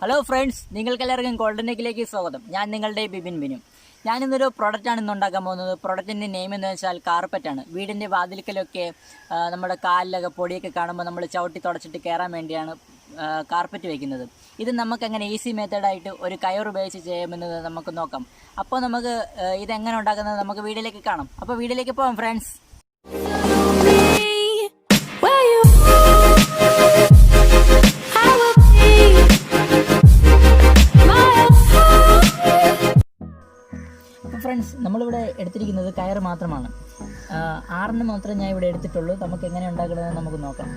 Hello friends, നിങ്ങൾക്കെല്ലാവർക്കും golden ടെക്കിലേക്ക് സ്വാഗതം. ഞാൻ നിങ്ങളുടെ ബിബിൻ ബിനു. ഞാനിന്നൊരു പ്രൊഡക്റ്റാണ് ഇന്ന് ഉണ്ടാക്കാൻ പോകുന്നത്. പ്രൊഡക്റ്റിൻ്റെ നെയിം എന്ന് വെച്ചാൽ കാർപ്പറ്റാണ്. വീടിൻ്റെ വാതിൽക്കലൊക്കെ നമ്മുടെ കാലിലൊക്കെ പൊടിയൊക്കെ കാണുമ്പോൾ നമ്മൾ ചവിട്ടി തുടച്ചിട്ട് കയറാൻ വേണ്ടിയാണ് കാർപ്പറ്റ് വയ്ക്കുന്നത്. ഇത് നമുക്ക് എങ്ങനെ ഈസി മെത്തേഡായിട്ട് ഒരു കയർ ഉപയോഗിച്ച് ചെയ്യാമെന്നത് നമുക്ക് നോക്കാം. അപ്പോൾ നമുക്ക് ഇതെങ്ങനെ ഉണ്ടാക്കുന്നത് നമുക്ക് വീഡിയോയിലേക്ക് കാണാം. അപ്പോൾ വീഡിയോയിലേക്ക് പോകാം ഫ്രണ്ട്സ്. ഫ്രണ്ട്സ്, നമ്മളിവിടെ എടുത്തിരിക്കുന്നത് കയർ മാത്രമാണ്. 6 മാത്രമേ ഞാൻ ഇവിടെ എടുത്തിട്ടുള്ളൂ. നമുക്ക് എങ്ങനെ ഉണ്ടാക്കണമെന്ന് നമുക്ക് നോക്കാം.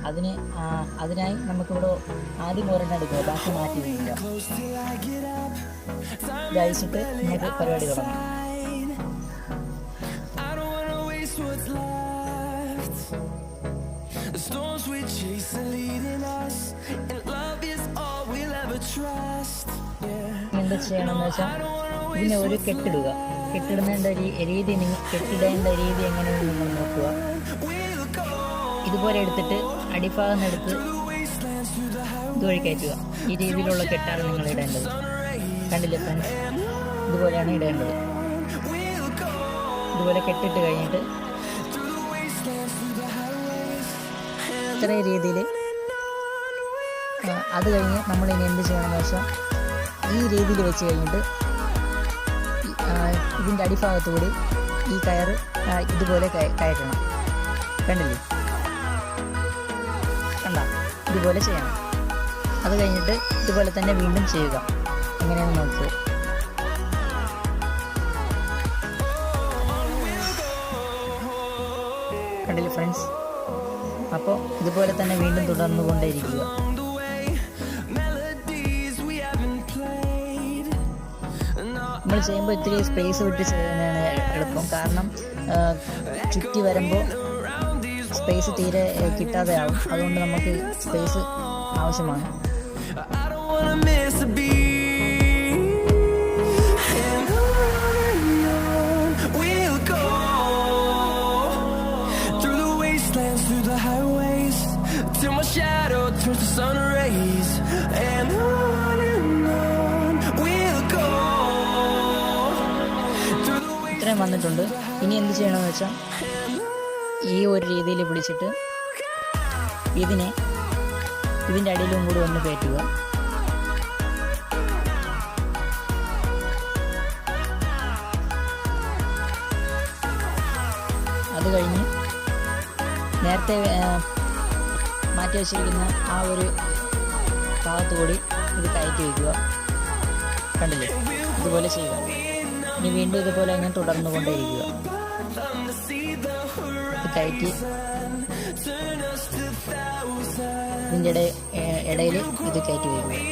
അതിനായി നമുക്കിവിടെ ആദ്യം ഒരെണ്ണം എടുക്കുക, ബാക്കി മാറ്റി വയ്ക്കുക. ഇത് അഴിച്ചിട്ട് നമുക്ക് പരിപാടി തുടങ്ങാം. എന്താ ചെയ്യണമെന്ന് വെച്ചാൽ ഇതിനെ ഒരു കെട്ടിടുക. കെട്ടിടേണ്ട രീതി എങ്ങനെയെന്ന് നിങ്ങൾ നോക്കുക. ഇതുപോലെ എടുത്തിട്ട് അടിഭാഗം എടുത്ത് ഇതുവഴി കയറ്റുക. ഈ രീതിയിലുള്ള കെട്ടാണ് നിങ്ങൾ ഇടേണ്ടത്. കണ്ടില്ലേ ഫ്രണ്ട്സ്, ഇതുപോലെയാണ് ഇടേണ്ടത്. ഇതുപോലെ കെട്ടിട്ട് കഴിഞ്ഞിട്ട് ഇത്രയും രീതിയിൽ അത് കഴിഞ്ഞ് നമ്മളിനി എന്ത് ചെയ്യണമെന്ന് വെച്ചാൽ ഈ രീതിയിൽ വെച്ച് കഴിഞ്ഞിട്ട് ഇതിൻ്റെ അടിഭാഗത്തുകൂടി ഈ കയർ ഇതുപോലെ കയറ്റണം. കണ്ടില്ലേ, ഇതുപോലെ ചെയ്യണം. അത് കഴിഞ്ഞിട്ട് ഇതുപോലെ തന്നെ വീണ്ടും ചെയ്യുക. എങ്ങനെയാണെന്ന് നോക്കുക. കണ്ടില്ലേ ഫ്രണ്ട്സ്, അപ്പോൾ ഇതുപോലെ തന്നെ വീണ്ടും തുടർന്നുകൊണ്ടേയിരിക്കുക. നമ്മൾ ചെയ്യുമ്പോൾ ഇത്തിരി സ്പേസ് വിട്ട് ചെയ്യുന്നതാണ് എളുപ്പം. കാരണം ചുറ്റി വരുമ്പോൾ സ്പേസ് തീരെ കിട്ടാതെ ആവും. അതുകൊണ്ട് നമുക്ക് സ്പേസ് ആവശ്യമാണ്. ഇത്രയും വന്നിട്ടുണ്ട്. ഇനി എന്ത് ചെയ്യണമെന്ന് വെച്ചാൽ ഈ ഒരു രീതിയിൽ പിടിച്ചിട്ട് ഇതിൻ്റെ അടിയിലും കൂടി ഒന്ന് കയറ്റുക. അത് കഴിഞ്ഞ് നേരത്തെ മാറ്റി വച്ചിരിക്കുന്ന ആ ഒരു ഭാഗത്തുകൂടി ഇത് കയറ്റി വയ്ക്കുക. കണ്ടില്ലേ, ഇതുപോലെ ചെയ്യുക. ഇനി വീണ്ടും ഇതുപോലെ അങ്ങനെ തുടർന്നു കൊണ്ടേയിരിക്കുക. ഇത് കയറ്റി ഇതിൻ്റെ ഇടയിൽ ഇത് കയറ്റി വയ്ക്കുക.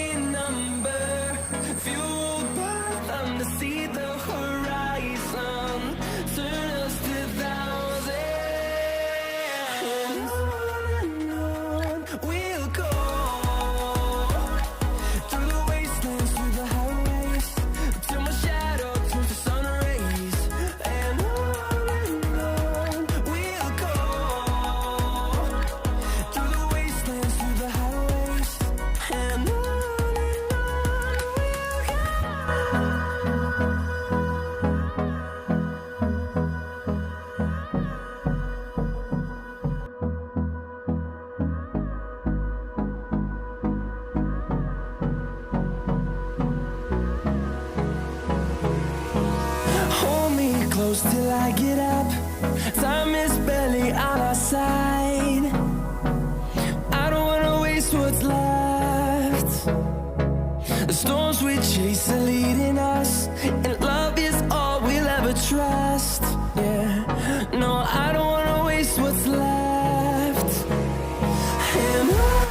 Till I get up, time is barely on our side. I don't wanna waste what's left. The storms we chase are leading us, and love is all we'll ever trust. Yeah, no, I don't wanna waste what's left.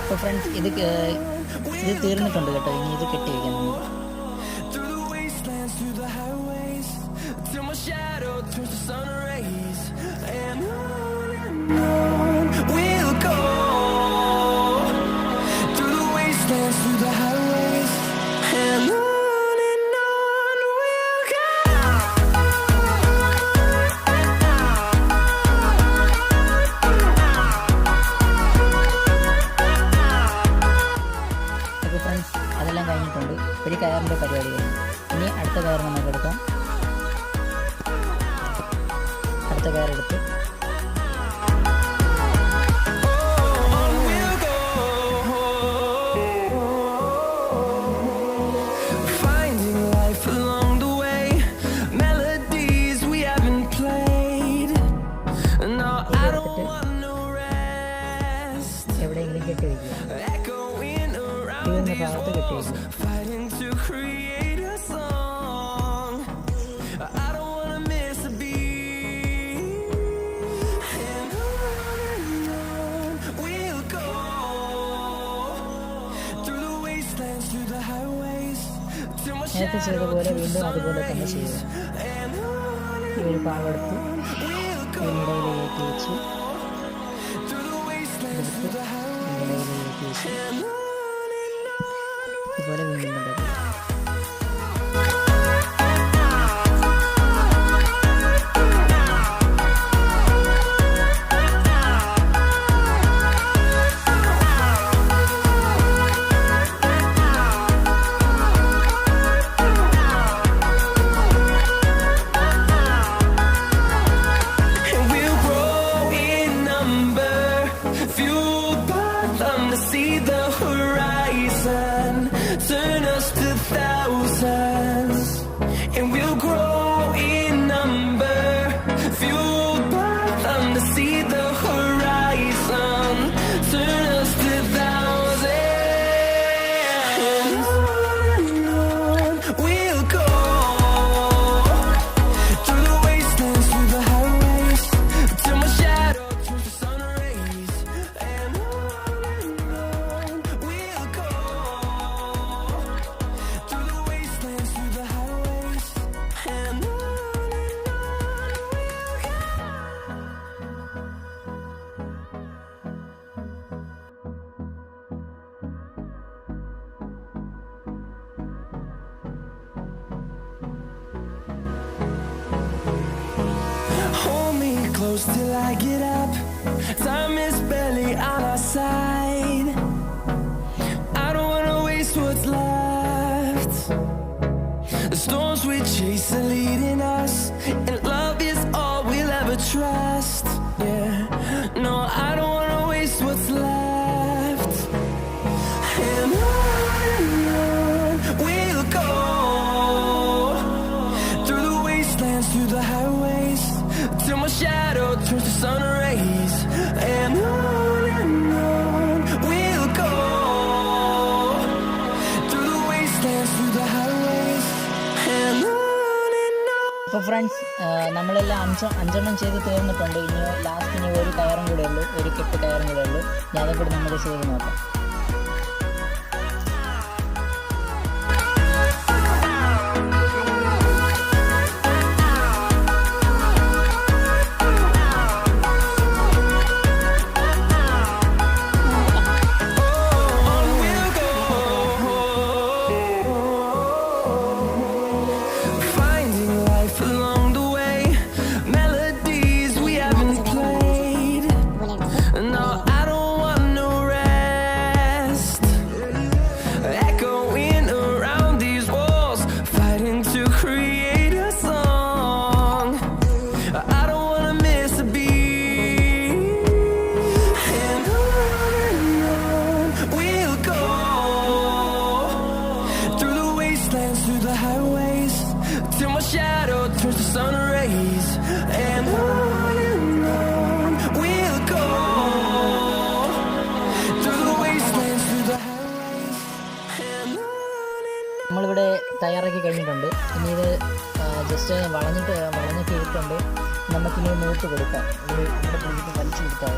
So friends, ഇത് തീർന്നിട്ടുണ്ട് കേട്ടോ. ഇനി ഇത് കെട്ടി വയ്ക്കാം. Till my shadow turns to sun rays, and on we'll go, through the wastelands, through the highways, and on we'll go. Okay friends, അതെല്ലാം എല്ലാം കഴിഞ്ഞിട്ടുണ്ട്. ഒരു കയറിൻ്റെ പരിപാടി കഴിഞ്ഞു. ഇനി അടുത്ത കയർ നമുക്ക് എടുക്കാം. അടുത്ത കയറെടുത്ത് എവിടെയെങ്കിലും കെട്ടി വയ്ക്കുക. തീർന്ന ഭാഗത്ത് കെട്ടി വയ്ക്കുക. നേരത്തെ ചെയ്ത പോലെ വീണ്ടും അതുപോലെ തന്നെ ചെയ്യുക. ഈ ഒരു പാവെടുത്ത് ഇതിനിടയിൽ കയറ്റി വെച്ച് ഇതുപോലെ വീണ്ടും ഉണ്ടാക്കുക. Turn us to thousands, and we'll grow in number, fueled by them to see the horizon. Turn us to thousands, and on we'll go, through the wastelands, through the highways, till my shadow turns to sun rays. And on we'll go. Hold me close till I get up. Time is barely on our side. I don't wanna waste what's left. The storms we chase are leading us, and love is all we'll ever trust. Yeah, no, I don't wanna waste what's left. And on we'll go, through the wastelands, through the highways, till my shadow turns to sun rays. And on we'll go, through the wastelands, through the highways. And on. അപ്പോൾ friends, നമ്മളെല്ലാം അഞ്ചെണ്ണം ചെയ്ത് തീർന്നിട്ടുണ്ട്. ഇനി last ഇനി ഒരു കയറും കൂടെ ഉള്ളൂ, ഒരു കെട്ട് കയറും കൂടെ ഉള്ളൂ. ഞാൻ അതുകൂടി നമുക്ക് ചെയ്ത് നോക്കാം. Through the highways, till my shadow turns to sun rays. And on we'll go, through the wastelands, through the highways. And on. നമ്മളിവിടെ തയ്യാറാക്കി കഴിഞ്ഞിട്ടുണ്ട്. ഇനി ഇത് ജസ്റ്റ് വളഞ്ഞിട്ട് ഇട്ടുണ്ട്. നമുക്കിനി മൂത്ത് കൊടുക്കാം. ഇവിടെ വലിച്ചു കൊടുത്താൽ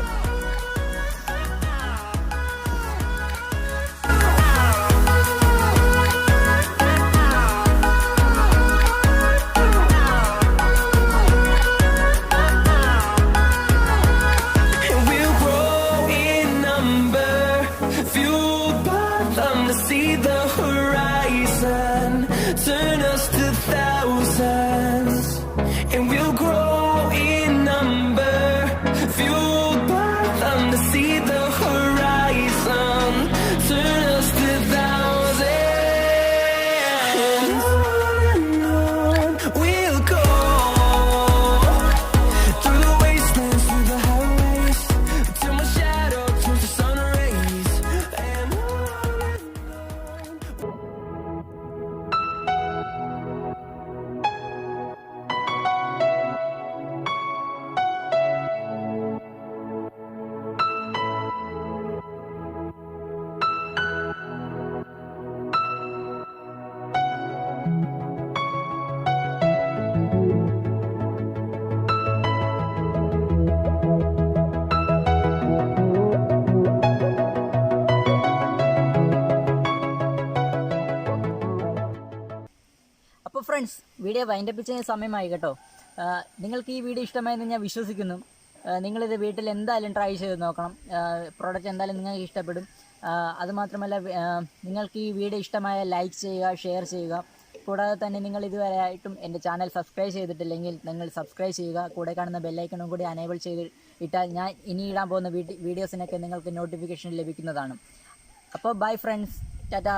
see the horizon, turn us to thousands, and we'll grow in number, fueled by them to see the horizon, turn us to thousands. Friends, video wind up ചെയ്യുന്ന സമയമായി കേട്ടോ. നിങ്ങൾക്ക് ഈ വീഡിയോ ഇഷ്ടമായെന്ന് ഞാൻ വിശ്വസിക്കുന്നു. നിങ്ങളിത് വീട്ടിൽ എന്തായാലും ട്രൈ ചെയ്ത് നോക്കണം. പ്രോഡക്റ്റ് എന്തായാലും നിങ്ങൾക്ക് ഇഷ്ടപ്പെടും. അതുമാത്രമല്ല, നിങ്ങൾക്ക് ഈ വീഡിയോ ഇഷ്ടമായ ലൈക്ക് ചെയ്യുക, ഷെയർ ചെയ്യുക. കൂടാതെ തന്നെ നിങ്ങൾ ഇതുവരെ ആയിട്ടും എൻ്റെ ചാനൽ സബ്സ്ക്രൈബ് ചെയ്തിട്ടില്ലെങ്കിൽ നിങ്ങൾ സബ്സ്ക്രൈബ് ചെയ്യുക. കൂടെ കാണുന്ന ബെല്ലൈക്കണും കൂടി അനേബിൾ ചെയ്ത് ഇട്ടാൽ ഞാൻ ഇനി ഇടാൻ പോകുന്ന വീഡിയോസിനൊക്കെ നിങ്ങൾക്ക് നോട്ടിഫിക്കേഷൻ ലഭിക്കുന്നതാണ്. അപ്പോൾ ബൈ ഫ്രണ്ട്സ്, ടാറ്റാ.